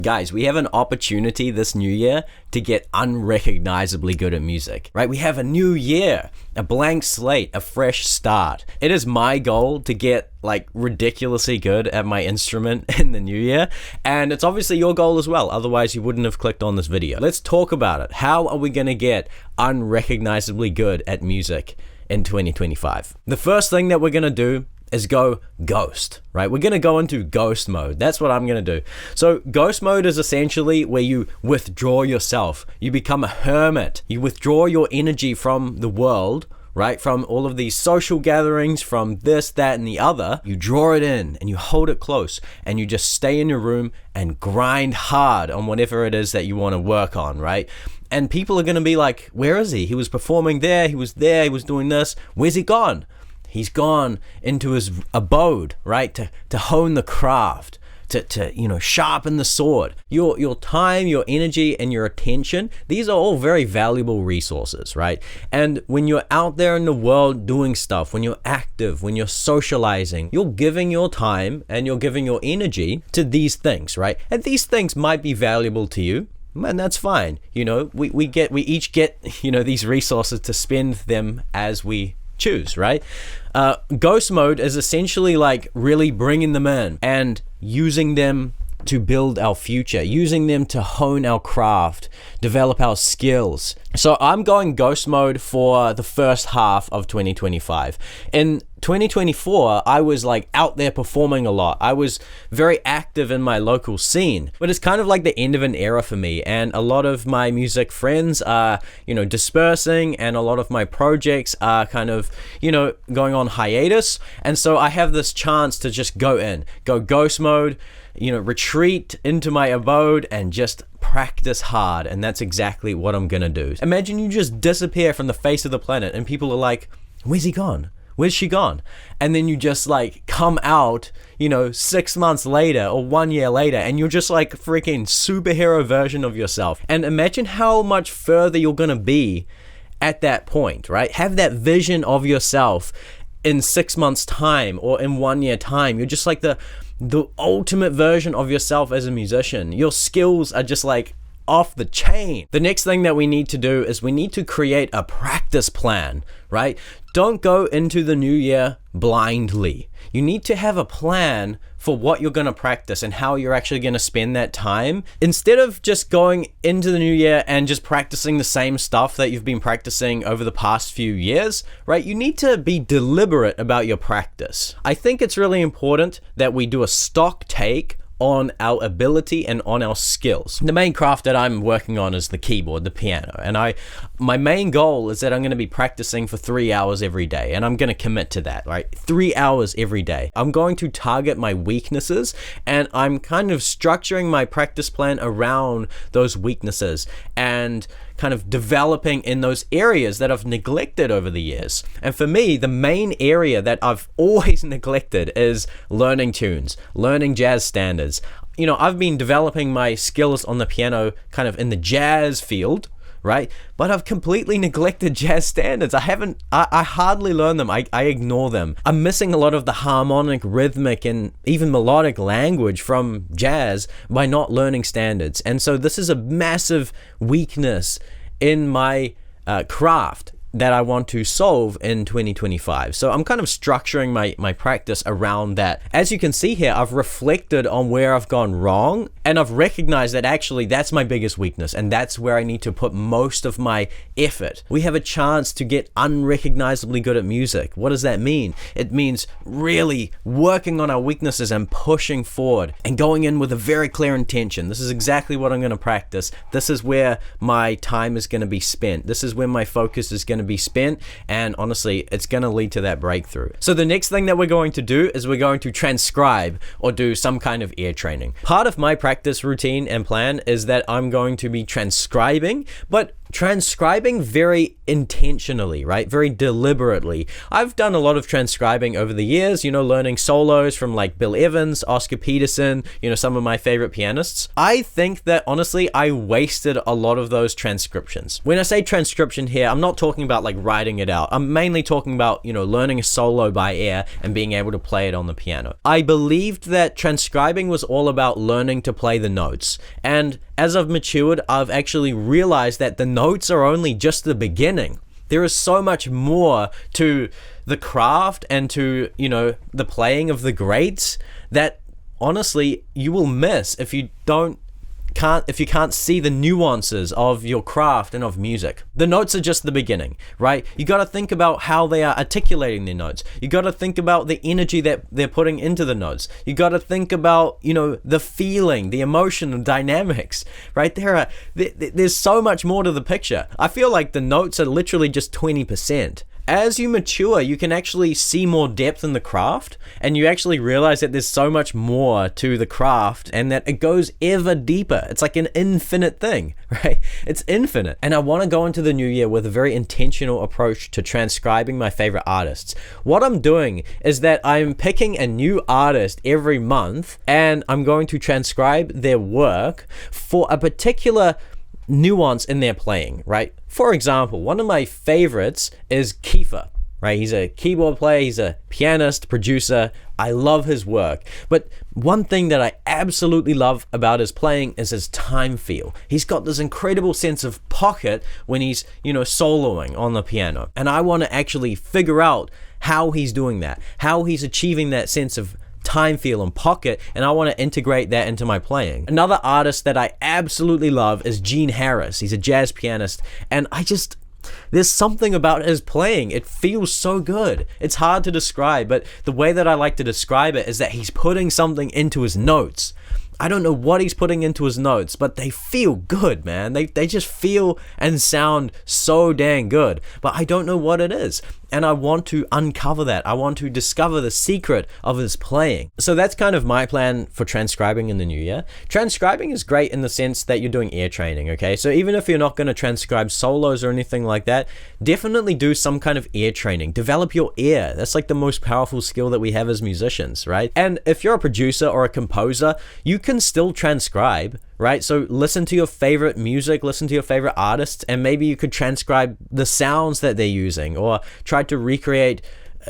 Guys, we have an opportunity this new year to get unrecognizably good at music, right? We have a new year, a blank slate, a fresh start. It is my goal to get like ridiculously good at my instrument in the new year, and it's obviously your goal as well. Otherwise, you wouldn't have clicked on this video. Let's talk about it. How are we going to get unrecognizably good at music in 2025? The first thing that we're going to do is go ghost, right? We're going to go into ghost mode. That's what I'm going to do. So ghost mode is essentially where you withdraw yourself. You become a hermit. You withdraw your energy from the world, right? From all of these social gatherings, from this, that, and the other. You draw it in and you hold it close and you just stay in your room and grind hard on whatever it is that you want to work on, right? And people are going to be like, where is he? He was performing there. He was there. He was doing this. Where's he gone? He's gone into his abode, right? To hone the craft, to sharpen the sword. Your time, your energy, and your attention, these are all very valuable resources, right? And when you're out there in the world doing stuff, when you're active, when you're socializing, you're giving your time and you're giving your energy to these things, right? And these things might be valuable to you, and that's fine. We each get, these resources to spend them as we choose, right? Ghost mode is essentially like really bringing them in and using them to build our future, using them to hone our craft, develop our skills. So I'm going ghost mode for the first half of 2025. In 2024, I was like out there performing a lot. I was very active in my local scene, but it's kind of like the end of an era for me. And a lot of my music friends are, dispersing, and a lot of my projects are kind of, going on hiatus. And so I have this chance to just go ghost mode, retreat into my abode and just practice hard. And that's exactly what I'm gonna do. Imagine you just disappear from the face of the planet and people are like, where's he gone? Where's she gone? And then you just like come out, 6 months later or 1 year later, and you're just like freaking superhero version of yourself. And imagine how much further you're gonna be at that point, right? Have that vision of yourself in 6 months time or in 1 year time. You're just like the ultimate version of yourself as a musician. Your skills are just like off the chain. The next thing that we need to do is we need to create a practice plan, right? Don't go into the new year blindly. You need to have a plan for what you're going to practice and how you're actually going to spend that time. Instead of just going into the new year and just practicing the same stuff that you've been practicing over the past few years, right? You need to be deliberate about your practice. I think it's really important that we do a stock take on our ability and on our skills. The main craft that I'm working on is the keyboard, the piano. And my main goal is that I'm going to be practicing for 3 hours every day. And I'm going to commit to that, right? 3 hours every day. I'm going to target my weaknesses, and I'm kind of structuring my practice plan around those weaknesses and kind of developing in those areas that I've neglected over the years. And for me, the main area that I've always neglected is learning tunes, learning jazz standards. I've been developing my skills on the piano kind of in the jazz field, right? But I've completely neglected jazz standards. I hardly learn them. I ignore them. I'm missing a lot of the harmonic, rhythmic, and even melodic language from jazz by not learning standards. And so this is a massive weakness in my craft that I want to solve in 2025. So I'm kind of structuring my practice around that. As you can see here, I've reflected on where I've gone wrong, and I've recognized that actually that's my biggest weakness, and that's where I need to put most of my effort. We have a chance to get unrecognizably good at music. What does that mean? It means really working on our weaknesses and pushing forward and going in with a very clear intention. This is exactly what I'm going to practice. This is where my time is going to be spent. This is where my focus is going to be spent, and honestly, it's going to lead to that breakthrough. So the next thing that we're going to do is we're going to transcribe or do some kind of ear training. Part of my practice routine and plan is that I'm going to be transcribing, but transcribing very intentionally, right? Very deliberately. I've done a lot of transcribing over the years, learning solos from like Bill Evans, Oscar Peterson, some of my favorite pianists. I think that honestly, I wasted a lot of those transcriptions. When I say transcription here, I'm not talking about like writing it out. I'm mainly talking about, learning a solo by ear and being able to play it on the piano. I believed that transcribing was all about learning to play the notes. And as I've matured, I've actually realized that the notes are only just the beginning. There is so much more to the craft and to, the playing of the greats that honestly you will miss if you can't see the nuances of your craft and of music. The notes are just the beginning, right? You got to think about how they are articulating their notes. You got to think about the energy that they're putting into the notes. You got to think about, the feeling, the emotion, the dynamics, right? There's so much more to the picture. I feel like the notes are literally just 20%. As you mature, you can actually see more depth in the craft, and you actually realize that there's so much more to the craft and that it goes ever deeper. It's like an infinite thing, right? It's infinite. And I want to go into the new year with a very intentional approach to transcribing my favorite artists. What I'm doing is that I'm picking a new artist every month, and I'm going to transcribe their work for a particular nuance in their playing, right? For example, one of my favorites is Kiefer, right? He's a keyboard player, he's a pianist, producer. I love his work. But one thing that I absolutely love about his playing is his time feel. He's got this incredible sense of pocket when he's, soloing on the piano. And I want to actually figure out how he's doing that, how he's achieving that sense of time feel and pocket, and I want to integrate that into my playing. Another artist that I absolutely love is Gene Harris. He's a jazz pianist, and there's something about his playing. It feels so good. It's hard to describe, but the way that I like to describe it is that he's putting something into his notes. I don't know what he's putting into his notes, but they feel good, man. They just feel and sound so dang good, but I don't know what it is. And I want to uncover that. I want to discover the secret of his playing. So that's kind of my plan for transcribing in the new year. Transcribing is great in the sense that you're doing ear training, okay? So even if you're not going to transcribe solos or anything like that, definitely do some kind of ear training. Develop your ear. That's like the most powerful skill that we have as musicians, right? And if you're a producer or a composer, you can still transcribe, right? So listen to your favorite music, listen to your favorite artists, and maybe you could transcribe the sounds that they're using or try to recreate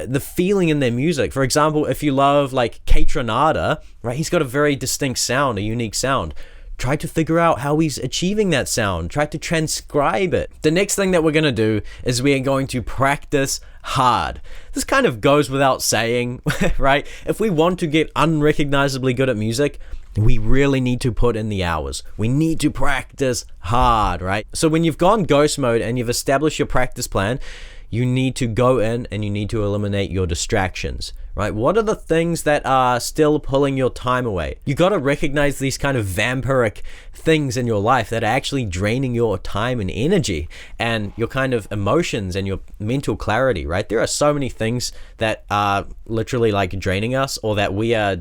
the feeling in their music. For example, if you love like Kaytranada, right? He's got a very distinct sound, a unique sound. Try to figure out how he's achieving that sound. Try to transcribe it. The next thing that we're going to do is we are going to practice hard. This kind of goes without saying, right? If we want to get unrecognizably good at music, we really need to put in the hours. We need to practice hard, right? So when you've gone ghost mode and you've established your practice plan, you need to go in and you need to eliminate your distractions, right? What are the things that are still pulling your time away? You got to recognize these kind of vampiric things in your life that are actually draining your time and energy and your kind of emotions and your mental clarity, right? There are so many things that are literally like draining us or that we are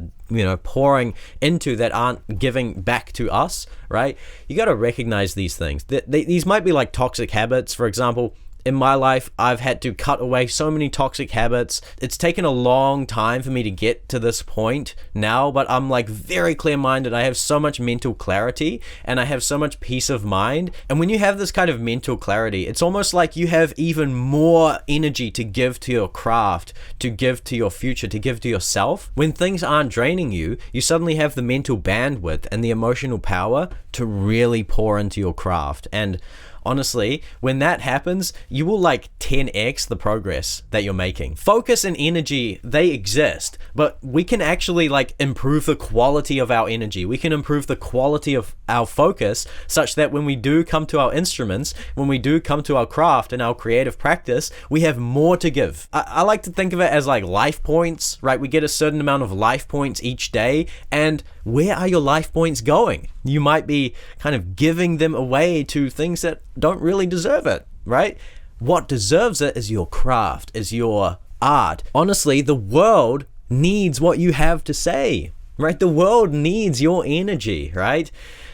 pouring into that aren't giving back to us, right? You got to recognize these things. These might be like toxic habits. For example, in my life, I've had to cut away so many toxic habits. It's taken a long time for me to get to this point now, but I'm like very clear-minded. I have so much mental clarity and I have so much peace of mind. And when you have this kind of mental clarity, it's almost like you have even more energy to give to your craft, to give to your future, to give to yourself. When things aren't draining you, you suddenly have the mental bandwidth and the emotional power to really pour into your craft. And honestly, when that happens, you will like 10x the progress that you're making. Focus and energy, they exist, but we can actually like improve the quality of our energy. We can improve the quality of our focus such that when we do come to our instruments, when we do come to our craft and our creative practice, we have more to give. I like to think of it as like life points, right? We get a certain amount of life points each day, and where are your life points going? You might be kind of giving them away to things that don't really deserve it, right? What deserves it is your craft, is your art. Honestly, the world needs what you have to say, right? The world needs your energy, right?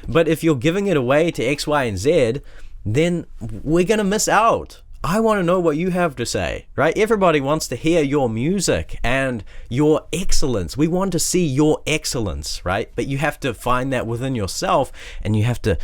But if you're giving it away to X, Y, and Z, then we're gonna miss out. I want to know what you have to say, right? Everybody wants to hear your music and your excellence. We want to see your excellence, right? But you have to find that within yourself, and you have to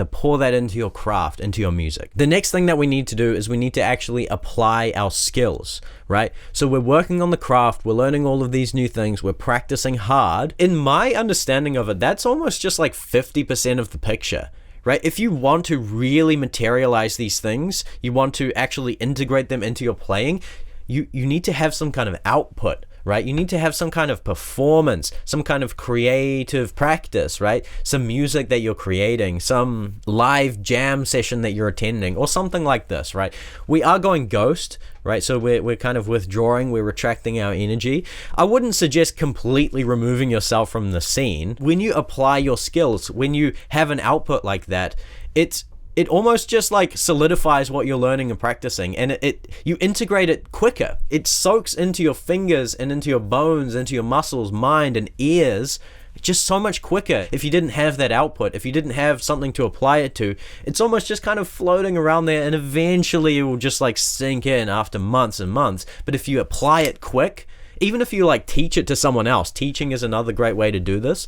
pour that into your craft, into your music. The next thing that we need to do is we need to actually apply our skills, right? So we're working on the craft, we're learning all of these new things, we're practicing hard. In my understanding of it, that's almost just like 50% of the picture. Right? If you want to really materialize these things, you want to actually integrate them into your playing, you need to have some kind of output, right? You need to have some kind of performance, some kind of creative practice, right? Some music that you're creating, some live jam session that you're attending, or something like this, right? We are going ghost, right? So we're kind of withdrawing, we're retracting our energy. I wouldn't suggest completely removing yourself from the scene. When you apply your skills, when you have an output like that, it almost just like solidifies what you're learning and practicing, and you integrate it quicker. It soaks into your fingers and into your bones, into your muscles, mind, and ears just so much quicker. If you didn't have that output, if you didn't have something to apply it to, it's almost just kind of floating around there, and eventually it will just like sink in after months and months. But if you apply it quick, even if you like teach it to someone else, teaching is another great way to do this,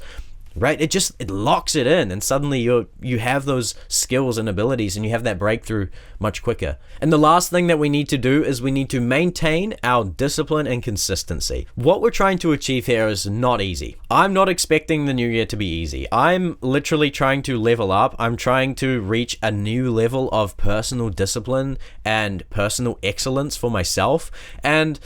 right? It locks it in, and suddenly you have those skills and abilities, and you have that breakthrough much quicker. And the last thing that we need to do is we need to maintain our discipline and consistency. What we're trying to achieve here is not easy. I'm not expecting the new year to be easy. I'm literally trying to level up. I'm trying to reach a new level of personal discipline and personal excellence for myself, and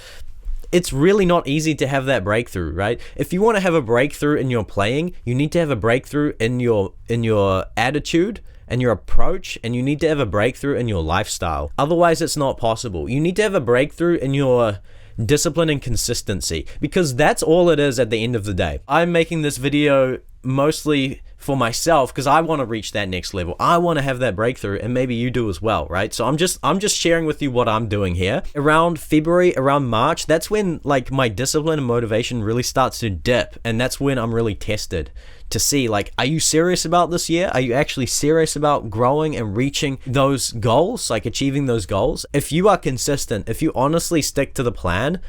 it's really not easy to have that breakthrough, right? If you want to have a breakthrough in your playing, you need to have a breakthrough in your attitude and your approach, and you need to have a breakthrough in your lifestyle. Otherwise, it's not possible. You need to have a breakthrough in your discipline and consistency, because that's all it is at the end of the day. I'm making this video mostly for myself because I want to reach that next level. I want to have that breakthrough, and maybe you do as well, right? So I'm just sharing with you what I'm doing here. Around February, around March, that's when like my discipline and motivation really starts to dip, and that's when I'm really tested to see, like, are you serious about this year? Are you actually serious about growing and reaching those goals, like achieving those goals? If you are consistent, if you honestly stick to the plan,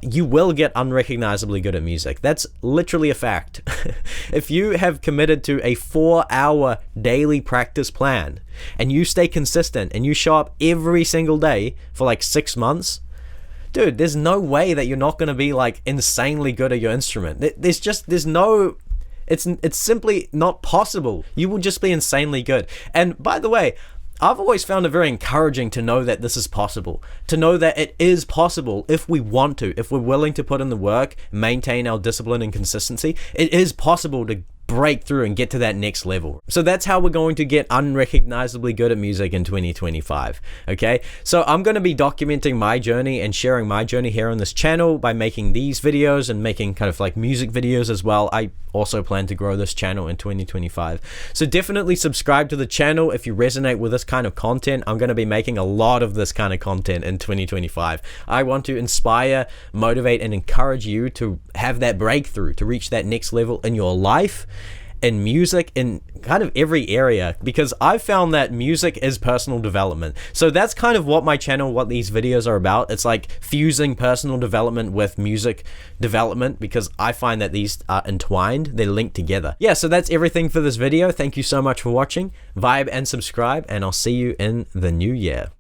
you will get unrecognizably good at music. That's literally a fact. If you have committed to a 4-hour daily practice plan and you stay consistent and you show up every single day for like 6 months, dude, there's no way that you're not going to be like insanely good at your instrument. It's simply not possible. You will just be insanely good. And by the way, I've always found it very encouraging to know that this is possible, to know that it is possible if we want to, if we're willing to put in the work, maintain our discipline and consistency. It is possible to break through and get to that next level. So that's how we're going to get unrecognizably good at music in 2025. Okay, so I'm going to be documenting my journey and sharing my journey here on this channel by making these videos and making kind of like music videos as well. I also plan to grow this channel in 2025. So definitely subscribe to the channel if you resonate with this kind of content. I'm going to be making a lot of this kind of content in 2025. I want to inspire, motivate, and encourage you to have that breakthrough, to reach that next level in your life, in music, in kind of every area, because I've found that music is personal development. So that's kind of what my channel, what these videos are about. It's like fusing personal development with music development, because I find that these are entwined, they're linked together. Yeah, so that's everything for this video. Thank you so much for watching. Vibe and subscribe, and I'll see you in the new year.